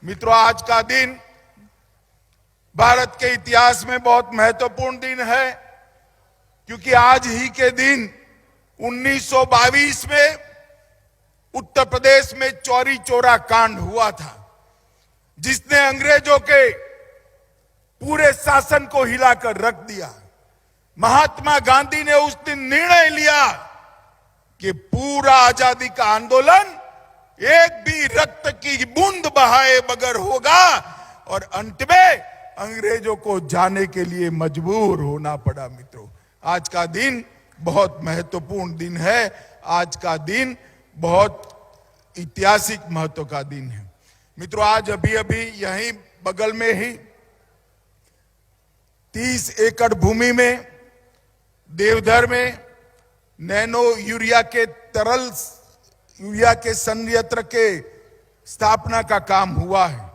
मित्रों, आज का दिन भारत के इतिहास में बहुत महत्वपूर्ण दिन है, क्योंकि आज ही के दिन 1922 में उत्तर प्रदेश में चौरी चौरा कांड हुआ था, जिसने अंग्रेजों के पूरे शासन को हिलाकर रख दिया। महात्मा गांधी ने उस दिन निर्णय लिया कि पूरा आजादी का आंदोलन एक भी रक्त की बूंद बहाए बगैर होगा, और अंत में अंग्रेजों को जाने के लिए मजबूर होना पड़ा। मित्रों, आज का दिन बहुत महत्वपूर्ण दिन है। आज का दिन बहुत ऐतिहासिक महत्व का दिन है। मित्रों, आज अभी अभी यहीं बगल में ही 30 एकड़ भूमि में देवधर में नैनो यूरिया के संयंत्र के स्थापना का काम हुआ है।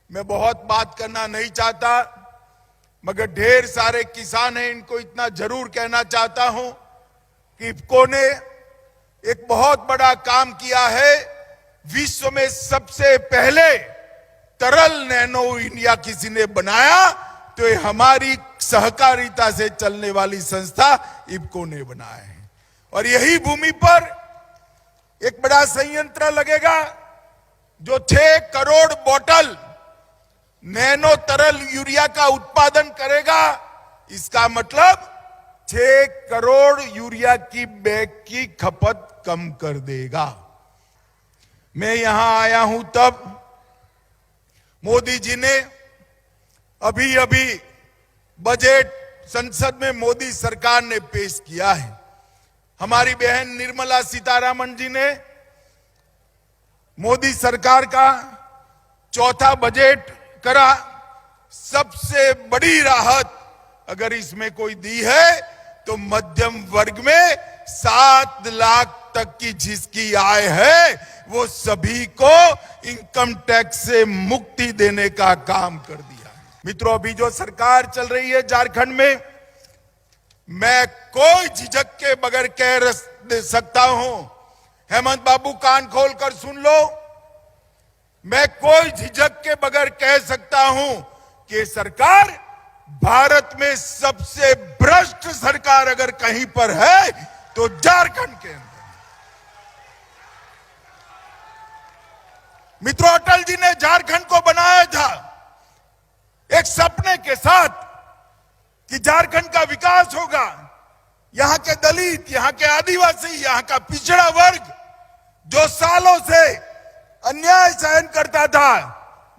मैं बहुत बात करना नहीं चाहता, मगर ढेर सारे किसान हैं, इनको इतना जरूर कहना चाहता हूं कि इफ्को ने एक बहुत बड़ा काम किया है। विश्व में सबसे पहले तरल नैनो यूरिया किसी ने बनाया तो ये हमारी सहकारिता से चलने वाली संस्था इफ्को ने बनाया है। और यही भूमि पर एक बड़ा संयंत्र लगेगा जो 6 करोड़ बोतल नैनो तरल यूरिया का उत्पादन करेगा। इसका मतलब 6 करोड़ यूरिया की बैग की खपत कम कर देगा। मैं यहां आया हूं तब मोदी जी ने अभी अभी बजट संसद में मोदी सरकार ने पेश किया है। हमारी बहन निर्मला सीतारमण जी ने मोदी सरकार का चौथा बजट करा। सबसे बड़ी राहत अगर इसमें कोई दी है तो मध्यम वर्ग में 7 लाख तक की जिसकी आय है वो सभी को इनकम टैक्स से मुक्ति देने का काम कर दिया है। मित्रों, अभी जो सरकार चल रही है झारखंड में, मैं कोई झिझक के बगैर कह सकता हूं, हेमंत बाबू कान खोलकर सुन लो, मैं कोई झिझक के बगैर कह सकता हूं कि सरकार भारत में सबसे भ्रष्ट सरकार अगर कहीं पर है तो झारखंड के अंदर। मित्रों, अटल जी ने झारखंड को बनाया था एक सपने के साथ कि झारखंड का विकास होगा। यहां के दलित, यहां के आदिवासी, यहां का पिछड़ा वर्ग जो सालों से अन्याय सहन करता था,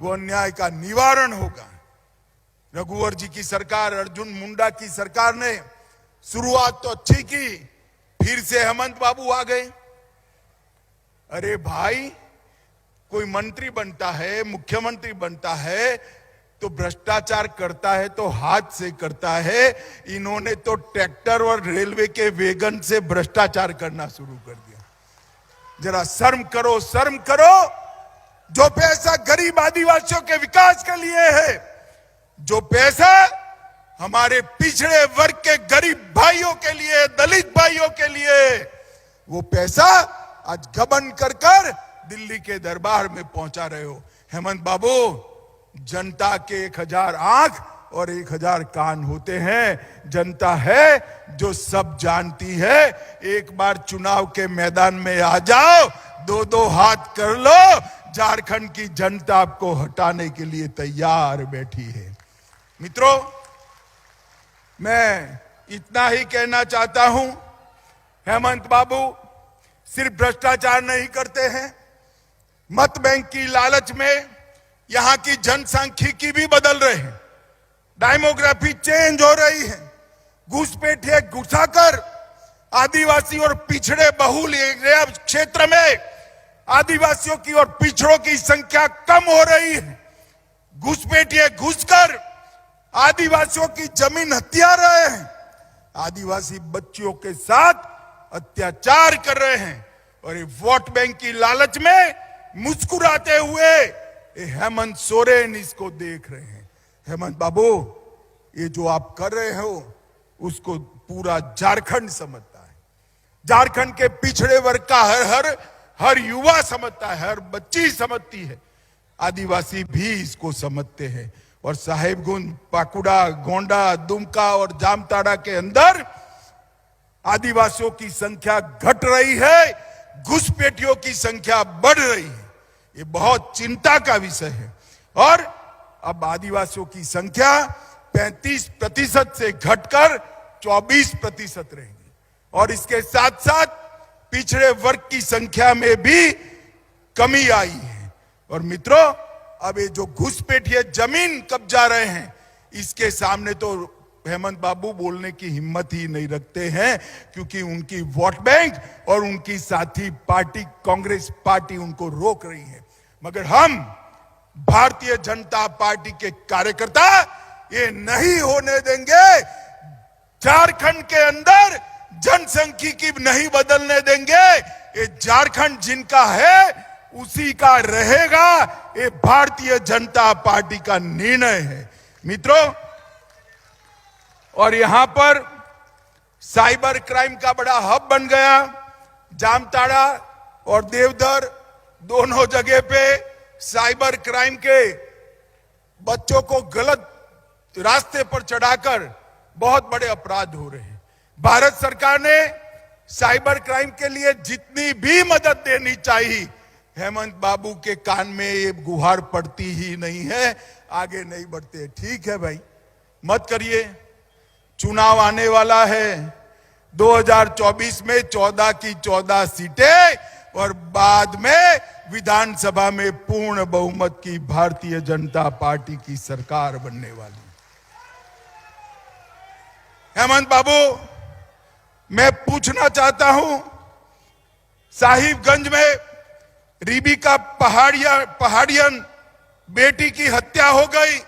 वो अन्याय का निवारण होगा। रघुवर जी की सरकार, अर्जुन मुंडा की सरकार ने शुरुआत तो अच्छी की, फिर से हेमंत बाबू आ गए। अरे भाई, कोई मंत्री बनता है, मुख्यमंत्री बनता है तो भ्रष्टाचार करता है तो हाथ से करता है। इन्होंने तो ट्रैक्टर और रेलवे के वैगन से भ्रष्टाचार करना शुरू कर दिया। जरा शर्म करो, शर्म करो। जो पैसा गरीब आदिवासियों के विकास के लिए है, जो पैसा हमारे पिछड़े वर्ग के गरीब भाइयों के लिए, दलित भाइयों के लिए, वो पैसा आज गबन कर दिल्ली के दरबार में पहुंचा रहे हो। हेमंत बाबू, जनता के 1000 आंख और 1000 कान होते हैं। जनता है जो सब जानती है। एक बार चुनाव के मैदान में आ जाओ, 2-2 हाथ कर लो, झारखंड की जनता आपको हटाने के लिए तैयार बैठी है। मित्रों, मैं इतना ही कहना चाहता हूं, हेमंत बाबू सिर्फ भ्रष्टाचार नहीं करते हैं, मत बैंक की लालच में यहां की जनसांख्यिकी भी बदल रहे हैं। डेमोग्राफी चेंज हो रही है। घुसपैठिए घुसाकर आदिवासी और पिछड़े बहुल क्षेत्र में आदिवासियों की और पिछड़ों की संख्या कम हो रही है। घुसपैठिए घुसकर आदिवासियों की जमीन हथिया रहे हैं। आदिवासी बच्चियों के साथ अत्याचार कर रहे हैं और ये वोट बैंक की लालच में मुस्कुराते हुए हेमंत सोरेन इसको देख रहे हैं। हेमंत बाबू, ये जो आप कर रहे हो उसको पूरा झारखंड समझता है। झारखंड के पिछड़े वर्ग का हर युवा समझता है, हर बच्ची समझती है। आदिवासी भी इसको समझते हैं। और साहेबगंज, पाकुड़ा, गोंडा, दुमका और जामताड़ा के अंदर आदिवासियों की संख्या घट रही है, घुसपैठियों की संख्या बढ़ रही है। ये बहुत चिंता का विषय है। और अब आदिवासियों की संख्या 35% से घटकर 24% रहेगी। और इसके साथ साथ पिछड़े वर्ग की संख्या में भी कमी आई है। और मित्रों, अब ये जो घुसपैठिए जमीन कब्जा रहे हैं, इसके सामने तो हेमंत बाबू बोलने की हिम्मत ही नहीं रखते हैं, क्योंकि उनकी वोट बैंक और उनकी साथी पार्टी कांग्रेस पार्टी उनको रोक रही है। मगर हम भारतीय जनता पार्टी के कार्यकर्ता ये नहीं होने देंगे। झारखंड के अंदर जनसंख्यिकी नहीं बदलने देंगे। ये झारखंड जिनका है उसी का रहेगा। ये भारतीय जनता पार्टी का निर्णय है मित्रों। और यहां पर साइबर क्राइम का बड़ा हब बन गया। जामताड़ा और देवधर दोनों जगह पे साइबर क्राइम के बच्चों को गलत रास्ते पर चढ़ाकर बहुत बड़े अपराध हो रहे हैं। भारत सरकार ने साइबर क्राइम के लिए जितनी भी मदद देनी चाहिए, हेमंत बाबू के कान में ये गुहार पड़ती ही नहीं है, आगे नहीं बढ़ते। ठीक है भाई, मत करिए। चुनाव आने वाला है 2024 में 14 की 14 सीटें और बाद में विधानसभा में पूर्ण बहुमत की भारतीय जनता पार्टी की सरकार बनने वाली। हेमंत बाबू, मैं पूछना चाहता हूं, साहिबगंज में रीबी का पहाड़ियन बेटी की हत्या हो गई,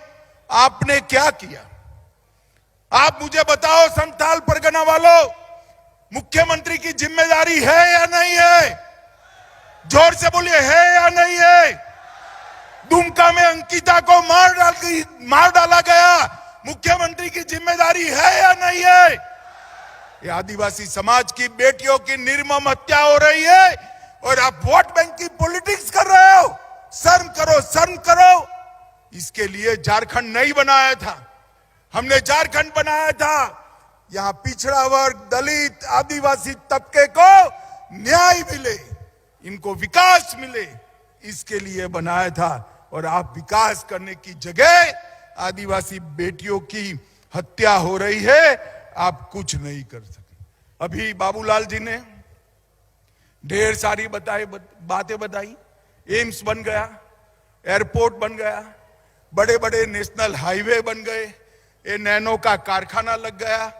आपने क्या किया? आप मुझे बताओ संथाल परगना वालों, मुख्यमंत्री की जिम्मेदारी है या नहीं है? जोर से बोलिए, है या नहीं है? दुमका में अंकिता को मार डाला गया, मुख्यमंत्री की जिम्मेदारी है या नहीं है? ये आदिवासी समाज की बेटियों की निर्मम हत्या हो रही है और आप वोट बैंक की पॉलिटिक्स कर रहे हो। शर्म करो, शर्म करो। इसके लिए झारखंड नहीं बनाया था, हमने झारखंड बनाया था। यहां पिछड़ा वर्ग, दलित, आदिवासी तबके को न्याय मिले, इनको विकास मिले, इसके लिए बनाया था। और आप विकास करने की जगह आदिवासी बेटियों की हत्या हो रही है, आप कुछ नहीं कर सके। अभी बाबूलाल जी ने ढेर सारी बातें बताई। एम्स बन गया, एयरपोर्ट बन गया, बड़े बड़े नेशनल हाईवे बन गए, ये नैनो का कारखाना लग गया,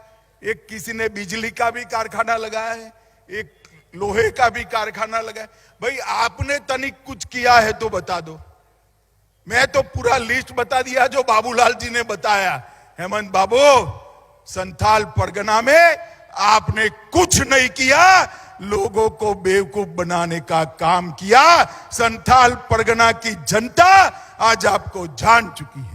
एक किसी ने बिजली का भी कारखाना लगाया है, एक लोहे का भी कारखाना लगाया। भाई आपने तनिक कुछ किया है तो बता दो। मैं तो पूरा लिस्ट बता दिया जो बाबूलाल जी ने बताया। हेमंत बाबू, संथाल परगना में आपने कुछ नहीं किया, लोगों को बेवकूफ बनाने का काम किया। संथाल परगना की जनता आज आपको जान चुकी है।